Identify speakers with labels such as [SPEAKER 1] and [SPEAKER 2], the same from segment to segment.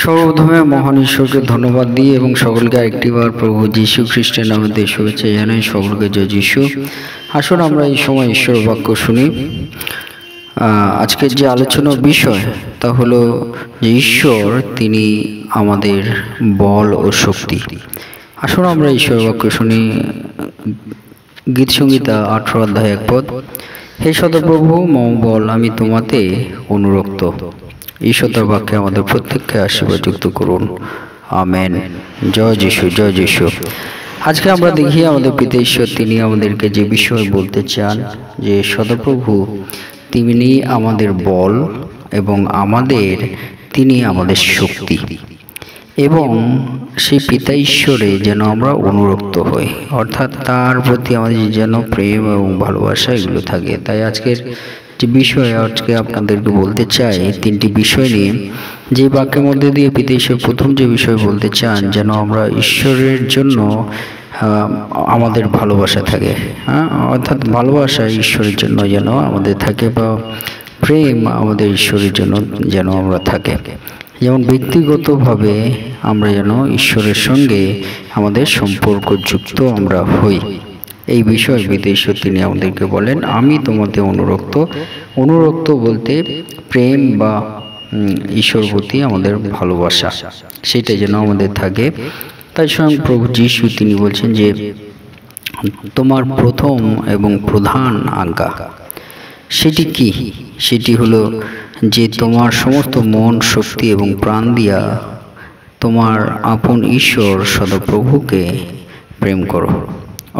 [SPEAKER 1] সর্বপ্রথমে মহান ঈশ্বরকে ধন্যবাদ দিই এবং সকলকে আরেকটিবার প্রভু যীশু খ্রিস্টের নামে শুভেচ্ছা জানাই। সকলকে জয় যীশু। আসুন আমরা এই সময় ঈশ্বর বাক্য শুনি। আজকের যে আলোচনার বিষয় তা হলো যে ঈশ্বর তিনি আমাদের বল ও শক্তি। আসুন আমরা ঈশ্বর বাক্য শুনি। গীত সংহিতা 18 অধ্যায় 1 পদ। হে সদাপ্রভু মম বল, আমি তোমাতে অনুরক্ত। ঈশ্বর বাক্যে আমাদের প্রত্যেককে আশীর্বাদ যুক্ত করুন, আমেন। জয় যীশু, জয় যীশু। আজকে আমরা দেখি আমাদের পিতা ঈশ্বর তিনি আমাদেরকে যে বিষয় বলতে চান, যে সদাপ্রভু তিনি আমাদের বল এবং তিনি আমাদের শক্তি, এবং সেই পিতা ঈশ্বরে যেন আমরা অনুরক্ত হই, অর্থাৎ তার প্রতি আমাদের যেন প্রেম এবং ভালোবাসা এগুলো থাকে। তাই আজকের যে বিষয় আজকে আপনাদেরকে বলতে চাই, তিনটি বিষয় নিয়ে, যে বাক্যের মধ্যে দিয়ে পিতা ঈশ্বর প্রথম যে বিষয় বলতে চান, যেন আমরা ঈশ্বরের জন্য আমাদের ভালোবাসা থাকে, অর্থাৎ ভালোবাসা ঈশ্বরের জন্য যেন আমাদের থাকে, বা প্রেম আমাদের ঈশ্বরের জন্য যেন আমরা থাকে। যেমন ব্যক্তিগতভাবে আমরা যেন ঈশ্বরের সঙ্গে আমাদের সম্পর্ক যুক্ত আমরা হই। এই বিষয়ে পিতা ঈশ্বর তিনি আমাদেরকে বলেন, আমি তোমাতে অনুরক্ত। অনুরক্ত বলতে প্রেম বা ঈশ্বর প্রতি আমাদের ভালোবাসা, সেটা যেন আমাদের থাকে। তাই স্বয়ং প্রভু যীশু তিনি বলছেন যে তোমার প্রথম এবং প্রধান আজ্ঞা সেটি কি? সেটি হলো যে তোমার সমস্ত মন, শক্তি এবং প্রাণ দিয়া তোমার আপন ঈশ্বর সদাপ্রভুকে প্রেম করো।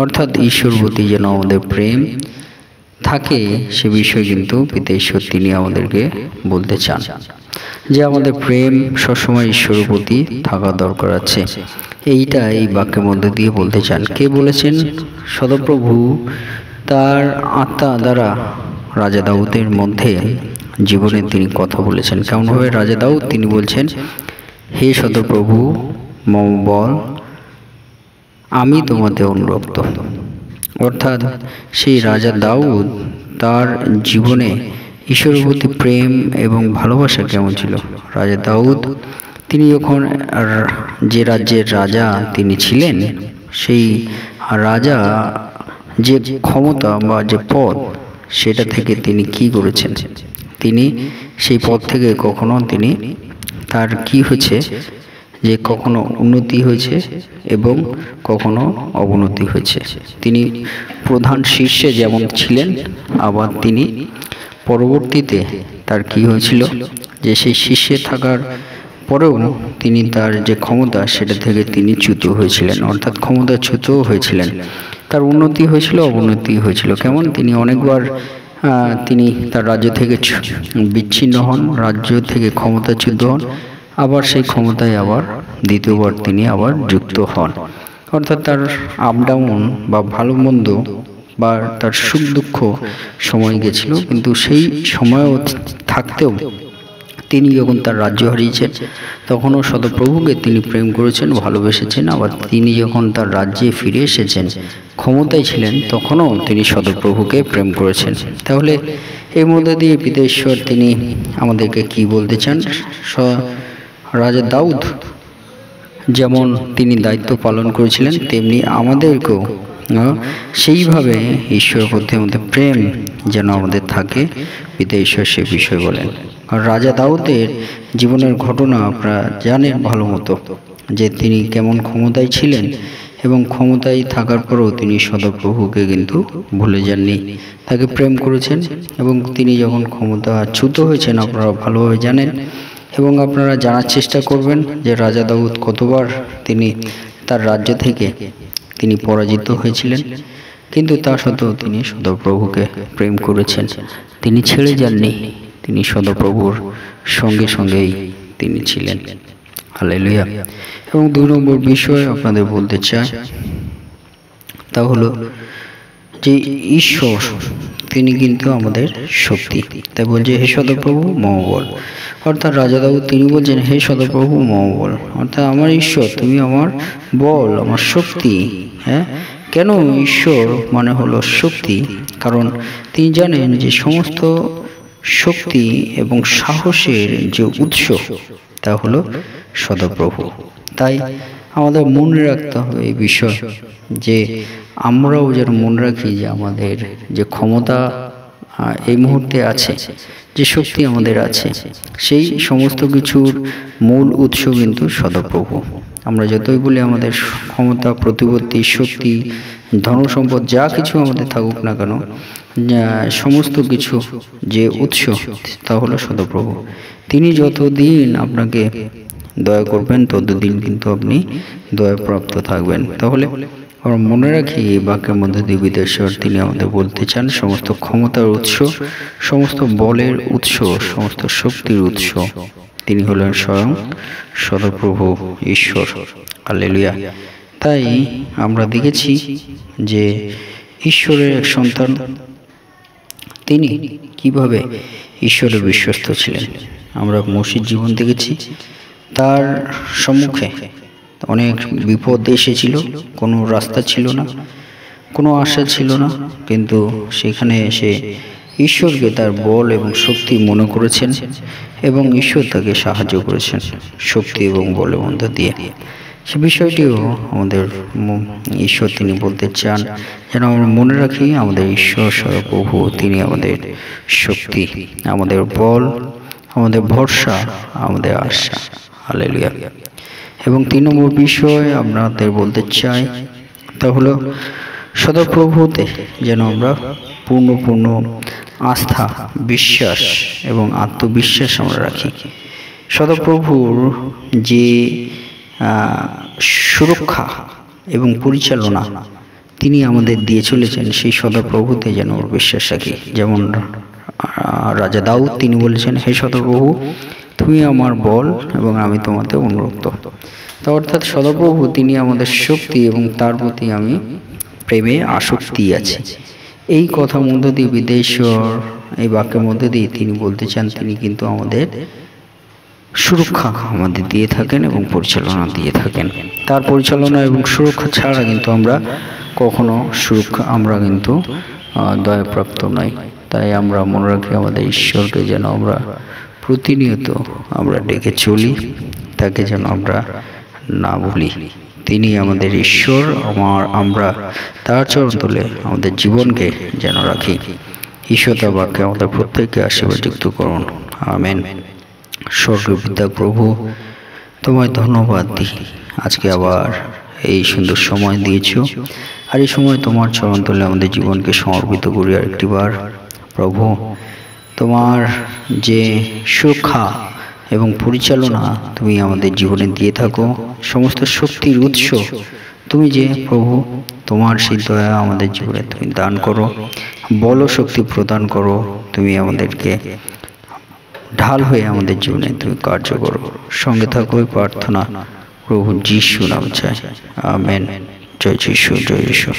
[SPEAKER 1] অর্থাৎ ঈশ্বর প্রতি যেন আমাদের প্রেম থাকে, সে বিষয় কিন্তু পিতা ঈশ্বর তিনি আমাদেরকে বলতে চান, যে আমাদের প্রেম সবসময় ঈশ্বরের প্রতি থাকা দরকার আছে। এইটা এই বাক্যের মধ্যে দিয়ে বলতে চান। কে বলেছেন? সদাপ্রভু তার আত্মা দ্বারা রাজা দাউদের মধ্যে জীবনে তিনি কথা বলেছেন। কেমনভাবে? রাজা দাউদ তিনি বলছেন, হে সদাপ্রভু মম বল, আমি তোমাতে অনুরক্ত। অর্থাৎ সেই রাজা দাউদ তার জীবনে ঈশ্বরের প্রতি প্রেম এবং ভালোবাসা কেমন ছিল। রাজা দাউদ তিনি যখন যে রাজ্যের রাজা তিনি ছিলেন, সেই রাজা যে ক্ষমতা বা যে পদ, সেটা থেকে তিনি কি করেছেন? তিনি সেই পদ থেকে কখনো তিনি তার কি হয়েছে, যে কখনো উন্নতি হয়েছে এবং কখনো অবনতি হয়েছে। তিনি প্রধান শীর্ষে যেমন ছিলেন, আবার তিনি পরবর্তীতে তার কি হয়েছিল, যে সেই শীর্ষে থাকার পরেও তিনি তার যে ক্ষমতা সেটা থেকে তিনি চ্যুত হয়েছিলেন, অর্থাৎ ক্ষমতাচ্যুতও হয়েছিলেন। তার উন্নতি হয়েছিল, অবনতি হয়েছিল। কেমন? তিনি অনেকবার তিনি তার রাজ্য থেকে বিচ্ছিন্ন হন, রাজ্য থেকে ক্ষমতাচ্যুত হন, আবার সেই ক্ষমতায় আবার দ্বিতীয়বার তিনি আবার যুক্ত হন। অর্থাৎ তার আপ ডাউন বা ভালো মন্দ বা তার সুখ দুঃখ সময় গেছিল, কিন্তু সেই সময়ও থাকতেও তিনি যখন তার রাজ্য হারিয়েছেন তখনও সদাপ্রভুকে তিনি প্রেম করেছেন, ভালোবেসেছেন। আবার তিনি যখন তার রাজ্যে ফিরে এসেছেন, ক্ষমতায় ছিলেন, তখনও তিনি সদাপ্রভুকে প্রেম করেছেন। তাহলে এর মধ্যে দিয়ে পিতা ঈশ্বর তিনি আমাদেরকে কি বলতে চান? রাজা দাউদ যেমন তিনি দায়িত্ব পালন করেছিলেন, তেমনি আমাদেরকেও সেইভাবে ঈশ্বরের প্রতি আমাদের প্রেম যেন আমাদের থাকে। পিতা ঈশ্বর সে বিষয় বলেন। আর রাজা দাউদের জীবনের ঘটনা আপনারা জানেন ভালো মতো, যে তিনি কেমন ক্ষমতায় ছিলেন, এবং ক্ষমতায় থাকার পরেও তিনি সদাপ্রভুকে কিন্তু ভুলে যাননি, তাকে প্রেম করেছেন। এবং তিনি যখন ক্ষমতাচ্যুত হয়েছেন আপনারা ভালোভাবে জানেন, এবং আপনারা জানার চেষ্টা করবেন যে রাজা দাউদ কতবার তিনি তার রাজ্য থেকে তিনি পরাজিত হয়েছিলেন, কিন্তু তা সত্ত্বেও তিনি সদাপ্রভুকে প্রেম করেছেন, তিনি ছেড়ে যাননি, তিনি সদাপ্রভুর সঙ্গে সঙ্গেই তিনি ছিলেন। হালেলুয়া। এবং 2 নম্বর বিষয় আপনাদের বলতে চাই, তা হলো যে ঈশ্বর তিনি কিন্তু আমাদের শক্তি। তাই বলছে হে সদাপ্রভু মম বল। অর্থাৎ রাজা দাউদ তিনি বলছেন, হে সদাপ্রভু মম বল, অর্থাৎ আমার ঈশ্বর তুমি আমার বল, আমার শক্তি। হ্যাঁ, কেন ঈশ্বর মানে হলো শক্তি? কারণ তিনি জানেন যে সমস্ত শক্তি এবং সাহসের যে উৎস তা হলো সদাপ্রভু। তাই আমাদের মনে রাখতে হবে এই বিষয়, যে আমরাও যেন মনে রাখি যে আমাদের যে ক্ষমতা এই মুহূর্তে আছে, যে শক্তি আমাদের আছে, সেই সমস্ত কিছুর মূল উৎস কিন্তু সদাপ্রভু। আমরা যতই বলি আমাদের ক্ষমতা, প্রতিপত্তি, শক্তি, ধনসম্পদ যা কিছু আমাদের থাকুক না কেন, সমস্ত কিছু যে উৎস তা হলো সদাপ্রভু। তিনি যতদিন আপনাকে দয়া করবেন ততদিন কিন্তু আপনি দয়াপ্রাপ্ত থাকবেন। তাহলে আমরা মনে রাখি এই বাক্যের মধ্যে দিয়ে বিদেশ্বর তিনি আমাদের বলতে চান সমস্ত ক্ষমতার উৎস, সমস্ত বলের উৎস, সমস্ত শক্তির উৎস তিনি হলেন স্বয়ং সদাপ্রভু ঈশ্বর। হালেলুয়া। তাই আমরা দেখেছি যে ঈশ্বরের এক সন্তান তিনি কিভাবে ঈশ্বরে বিশ্বস্ত ছিলেন। আমরা মোশির জীবন দেখেছি, তার সম্মুখে অনেক বিপদ এসেছিল, কোনো রাস্তা ছিল না, কোনো আশা ছিল না, কিন্তু সেখানে এসে ঈশ্বরকে তার বল এবং শক্তি মনে করেছেন এবং ঈশ্বর তাকে সাহায্য করেছেন শক্তি এবং বলের মধ্য দিয়ে। সে বিষয়টিও আমাদের ঈশ্বর তিনি বলতে চান যেন আমরা মনে রাখি আমাদের ঈশ্বর সদাপ্রভু তিনি আমাদের শক্তি, আমাদের বল, আমাদের ভরসা, আমাদের আশা। হালেলুয়া। এবং 3 নম্বর বিষয় আপনাদের বলতে চাই তা হলো সদাপ্রভুতে যেন আমরা পূর্ণ আস্থা, বিশ্বাস এবং আত্মবিশ্বাস আমরা রাখি। সদাপ্রভুর যে সুরক্ষা এবং পরিচালনা তিনি আমাদের দিয়ে চলেছেন, সেই সদাপ্রভুতে যেন বিশ্বাস রাখি। যেমন রাজা দাউদ তিনি বলেছেন, হে সদাপ্রভু তুমি আমার বল এবং আমি তোমাতে অনুরক্ত। তা অর্থাৎ সদাপ্রভু তিনি আমাদের শক্তি এবং তার প্রতি আমি প্রেমে আসক্তি আছে। এই কথা মধ্য দিয়ে বিদেশ্বর এই বাক্যের মধ্যে দিয়ে তিনি বলতে চান তিনি কিন্তু আমাদের সুরক্ষা আমাদের দিয়ে থাকেন এবং পরিচালনা দিয়ে থাকেন। তার পরিচালনা এবং সুরক্ষা ছাড়া কিন্তু আমরা কখনো আমরা কিন্তু দয়াপ্রাপ্ত নই। তাই আমরা মনে রাখি আমাদের ঈশ্বরকে যেন আমরা প্রতিনিয়ত আমরা ডেকে চলি, তাকে যেন আমরা না ভুলি। তিনি আমাদের ঈশ্বর, আমরা তার চরণতলে আমাদের জীবনকে যেন রাখি। ঈশ্বর তার বাক্যে আমাদের প্রত্যেককে আশীর্বাদযুক্ত করুন। আমেন। স্বর্গীয় পিতা প্রভু, তোমায় ধন্যবাদ দিই, আজকে আবার এই সুন্দর সময় দিয়েছো, আর এই সময় তোমার চরণতলে আমাদের জীবনকে সমর্পিত করি আরেকটি বার। প্রভু, তোমার যে সুরক্ষা এবং পরিচালনা তুমি আমাদের জীবনে দিয়ে থাকো, সমস্ত শক্তির উৎস তুমি যে প্রভু, তোমার সেই দয়া আমাদের জীবনে তুমি দান করো, বল শক্তি প্রদান করো, তুমি আমাদেরকে ঢাল হয়ে আমাদের জীবনে তুমি কার্য করো। সঙ্গে থাকো এই প্রার্থনা প্রভু যিশু নামে চাই। আমেন। জয় যিশু, জয় যিশু।